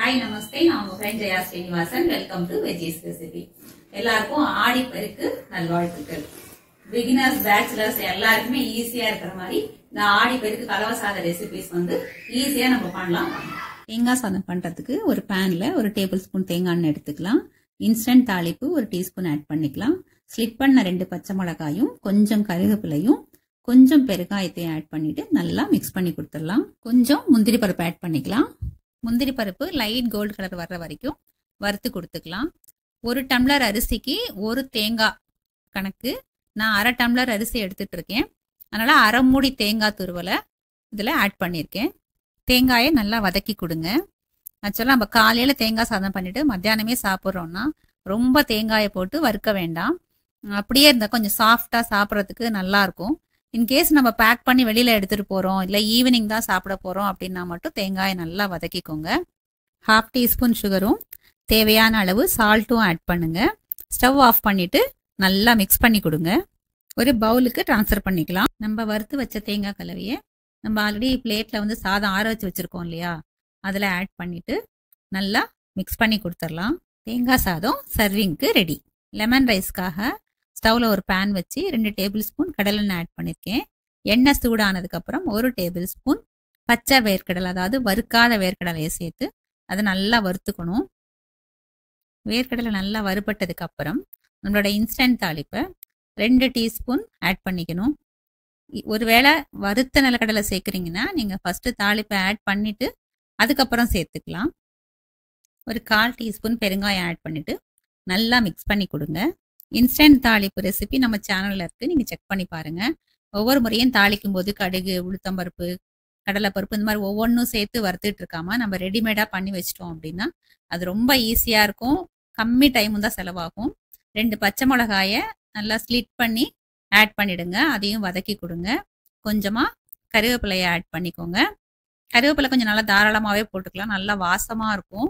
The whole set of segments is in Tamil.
Hi, Namaste. I'm your friend Jaya Srinivasan. Welcome to veggies recipe. எல்லாருக்கும் ஆடி பெருக்கு நல்வாழ்த்துக்கள். Beginners, bachelors எல்லாருக்குமே ஈஸியா இருக்கிற மாதிரி இந்த ஆடி பெருக்கு கலவை சாத ரெசிபிஸ் வந்து ஈஸியா நம்ம பண்ணலாம். தேங்காய் சாதம் பண்றதுக்கு ஒரு பேன்ல ஒரு டேபிள் ஸ்பூன் தேங்காய் எண்ணெய் எடுத்துக்கலாம். இன்ஸ்டன்ட் தாளிப்பு ஒரு டீஸ்பூன் ஆட் பண்ணிக்கலாம். ஸ்லிட் பண்ண 2 பச்சை மிளகாயும் கொஞ்சம் கருவேப்பிலையும் கொஞ்சம் பெருங்காயத்தையும் ஆட் பண்ணிட்டு நல்லா மிக்ஸ் பண்ணி கொடுத்துடலாம். கொஞ்சம் முந்திரி பருப்பு ஆட் பண்ணிக்கலாம். முந்திரி பருப்பு லைட் கோல்டு கலர் வர்ற வரைக்கும் வறுத்து கொடுத்துக்கலாம். 1 டம்ளர் அரிசிக்கு 1 தேங்காய் கணக்கு. நான் 1/2 டம்ளர் அரிசி எடுத்துட்டு இருக்கேன். அதனால 1/2 மூடி தேங்காய் துருவலை இதில் ஆட் பண்ணியிருக்கேன். தேங்காயை நல்லா வதக்கி கொடுங்க. ஆக்சுவலாக நம்ம காலையில் தேங்காய் சாதம் பண்ணிட்டு மத்தியானமே சாப்பிட்றோம்னா ரொம்ப தேங்காயை போட்டு வறுக்க வேண்டாம். அப்படியே இருந்தால் கொஞ்சம் சாஃப்டாக சாப்பிட்றதுக்கு நல்லா இருக்கும். இன்கேஸ் நம்ம பேக் பண்ணி வெளியில் எடுத்துகிட்டு போகிறோம் இல்லை ஈவினிங் தான் சாப்பிட போகிறோம் அப்படின்னா மட்டும் தேங்காயை நல்லா வதக்கிக்கோங்க. 1/2 டீஸ்பூன் சுகரும் தேவையான அளவு சால்ட்டும் ஆட் பண்ணுங்க. ஸ்டவ் ஆஃப் பண்ணிட்டு நல்லா மிக்ஸ் பண்ணி கொடுங்க. ஒரு பவுலுக்கு ட்ரான்ஸ்ஃபர் பண்ணிக்கலாம். நம்ம வறுத்து வச்ச தேங்காய் கலவையை நம்ம ஆல்ரெடி பிளேட்டில் வந்து சாதம் ஆற வச்சு வச்சுருக்கோம் இல்லையா, அதில் ஆட் பண்ணிட்டு நல்லா மிக்ஸ் பண்ணி கொடுத்துடலாம். தேங்காய் சாதம் சர்விங்க்கு ரெடி. லெமன் ரைஸ்க்காக ஸ்டவ்வில் ஒரு பேன் வச்சு 2 டேபிள் ஸ்பூன் கடலெண்ணெய் ஆட் பண்ணியிருக்கேன். எண்ணெய் சூடானதுக்கப்புறம் 1 டேபிள் ஸ்பூன் பச்சை வேர்க்கடலை, அதாவது வறுக்காத வேர்க்கடலையை சேர்த்து அதை நல்லா வறுத்துக்கணும். வேர்க்கடலை நல்லா வறுபட்டதுக்கு அப்புறம் நம்மளோட இன்ஸ்டன்ட் தாளிப்பை 2 டீஸ்பூன் ஆட் பண்ணிக்கணும். ஒருவேளை வறுத்த நிலக்கடலை சேர்க்குறீங்கன்னா நீங்கள் ஃபஸ்ட்டு தாளிப்பை ஆட் பண்ணிவிட்டு அதுக்கப்புறம் சேர்த்துக்கலாம். ஒரு 1/4 டீஸ்பூன் பெருங்காயம் ஆட் பண்ணிவிட்டு நல்லா மிக்ஸ் பண்ணி கொடுங்க. இன்ஸ்டன்ட் தாளிப்பு ரெசிபி நம்ம சேனலில் இருக்குது, நீங்கள் செக் பண்ணி பாருங்கள். ஒவ்வொரு முறையும் தாளிக்கும் போது கடுகு, உளுத்தம்பருப்பு, கடலைப்பருப்பு இந்த மாதிரி ஒவ்வொன்றும் சேர்த்து வறுத்துட்டு இருக்காம நம்ம ரெடிமேடாக பண்ணி வச்சிட்டோம் அப்படின்னா அது ரொம்ப ஈஸியாக இருக்கும். கம்மி டைமும் தான் செலவாகும். 2 பச்சை மிளகாயை நல்லா ஸ்லிட் பண்ணி ஆட் பண்ணிடுங்க. அதையும் வதக்கி கொடுங்க. கொஞ்சமாக கருவேப்பிலையை ஆட் பண்ணிக்கோங்க. கருவேப்பிலை கொஞ்சம் நல்லா தாராளமாகவே போட்டுக்கலாம், நல்லா வாசமாக இருக்கும்.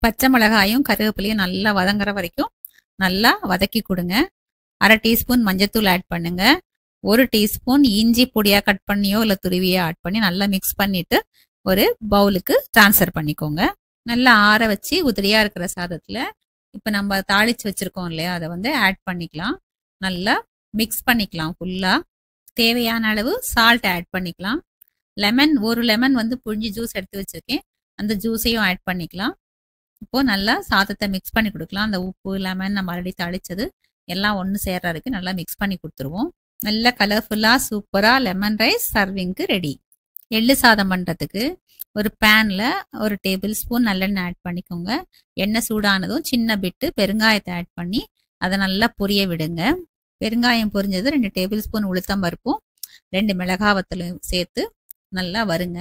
பச்சை மிளகாயும் கருவேப்பிலையும் நல்லா வதங்குற வரைக்கும் நல்லா வதக்கி கொடுங்க. 1/2 டீஸ்பூன் மஞ்சத்தூள் ஆட் பண்ணுங்க. 1 டீஸ்பூன் இஞ்சி பொடியாக கட் பண்ணியோ இல்லை துருவியோ ஆட் பண்ணி நல்லா மிக்ஸ் பண்ணிட்டு ஒரு பவுலுக்கு ட்ரான்ஸ்ஃபர் பண்ணிக்கோங்க. நல்லா ஆற வச்சு உதிரியாக இருக்கிற சாதத்தில் இப்போ நம்ம தாளித்து வச்சுருக்கோம் இல்லையா, அதை வந்து ஆட் பண்ணிக்கலாம். நல்லா மிக்ஸ் பண்ணிக்கலாம். ஃபுல்லாக தேவையான அளவு சால்ட் ஆட் பண்ணிக்கலாம். ஒரு லெமன் வந்து புழிஞ்சி ஜூஸ் எடுத்து வச்சுருக்கேன், அந்த ஜூஸையும் ஆட் பண்ணிக்கலாம். இப்போது நல்லா சாதத்தை மிக்ஸ் பண்ணி கொடுக்கலாம். அந்த உப்பு, லெமன் நம்ம ஆல்ரெடி தாளித்தது எல்லாம் ஒன்று சேர்ற வரைக்கும் நல்லா மிக்ஸ் பண்ணி கொடுத்துருவோம். நல்லா கலர்ஃபுல்லாக சூப்பராக லெமன் ரைஸ் சர்விங்க்கு ரெடி. எள்ளு சாதம் பண்ணுறதுக்கு ஒரு பேனில் 1 டேபிள் ஸ்பூன் நல்லெண்ணெய் ஆட் பண்ணிக்கோங்க. எண்ணெய் சூடானதும் சின்ன பிட்டு பெருங்காயத்தை ஆட் பண்ணி அதை நல்லா பொரிய விடுங்க. பெருங்காயம் பொரிஞ்சது 2 டேபிள் ஸ்பூன் உளுத்தம்பருப்பும் 2 மிளகாவத்தலையும் சேர்த்து நல்லா வறுங்க.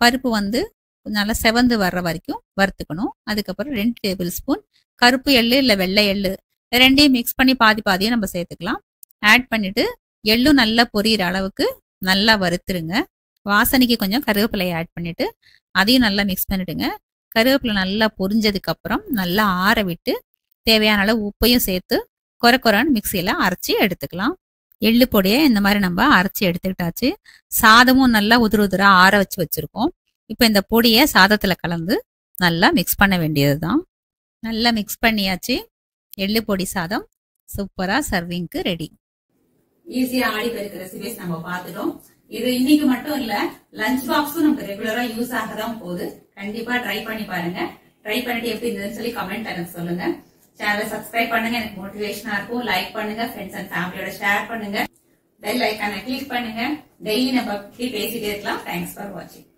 பருப்பு வந்து நல்லா செவந்து வர்ற வரைக்கும் வறுத்துக்கணும். அதுக்கப்புறம் 2 டேபிள் ஸ்பூன் கருப்பு எள்ளு இல்லை வெள்ளை எள்ளு ரெண்டையும் மிக்ஸ் பண்ணி பாதியும் நம்ம சேர்த்துக்கலாம். ஆட் பண்ணிட்டு எள்ளு நல்லா பொரியிற அளவுக்கு நல்லா வறுத்துருங்க. வாசனைக்கு கொஞ்சம் கருவேப்பிலையை ஆட் பண்ணிட்டு அதையும் நல்லா மிக்ஸ் பண்ணிடுங்க. கருவேப்பிலை நல்லா பொரிஞ்சதுக்கு அப்புறம் நல்லா ஆற விட்டு தேவையான அளவு உப்பையும் சேர்த்து கொரன்னு மிக்சியில் அரைச்சி எடுத்துக்கலாம். எள்ளு பொடியை இந்த மாதிரி நம்ம அரைச்சி எடுத்துக்கிட்டாச்சு. சாதமும் நல்லா உதிரா ஆற வச்சு வச்சிருக்கோம். இப்போ இந்த பொடியை சாதத்தில் கலந்து நல்லா மிக்ஸ் பண்ண வேண்டியது தான். நல்லா மிக்ஸ் பண்ணியாச்சு. எள்ளு பொடி சாதம் சூப்பராக சர்விங்க்கு ரெடி. ஈஸியா ஆடி பெருக்கு ரெசிபிஸ் நம்ம பார்த்துட்டோம். இது இன்னைக்கு மட்டும் இல்ல, லஞ்ச் பாக்ஸும் நமக்கு ரெகுலரா யூஸ் ஆகதான் போகுது. கண்டிப்பா ட்ரை பண்ணி பாருங்க. ட்ரை பண்ணிட்டு எப்படி இருந்ததுன்னு சொல்லி கமெண்ட் எனக்கு சொல்லுங்க. சேனலை சப்ஸ்கிரைப் பண்ணுங்க, எனக்கு மோட்டிவேஷனா இருக்கும். லைக் பண்ணுங்க, ஃப்ரெண்ட்ஸ் அண்ட் ஃபேமிலியோட ஷேர் பண்ணுங்க. பெல் ஐக்கானை கிளிக் பண்ணுங்க. டெய்லி நம்ம பத்தி பேசிட்டே இருக்கலாம். தேங்க்ஸ் ஃபார் வாட்சிங்.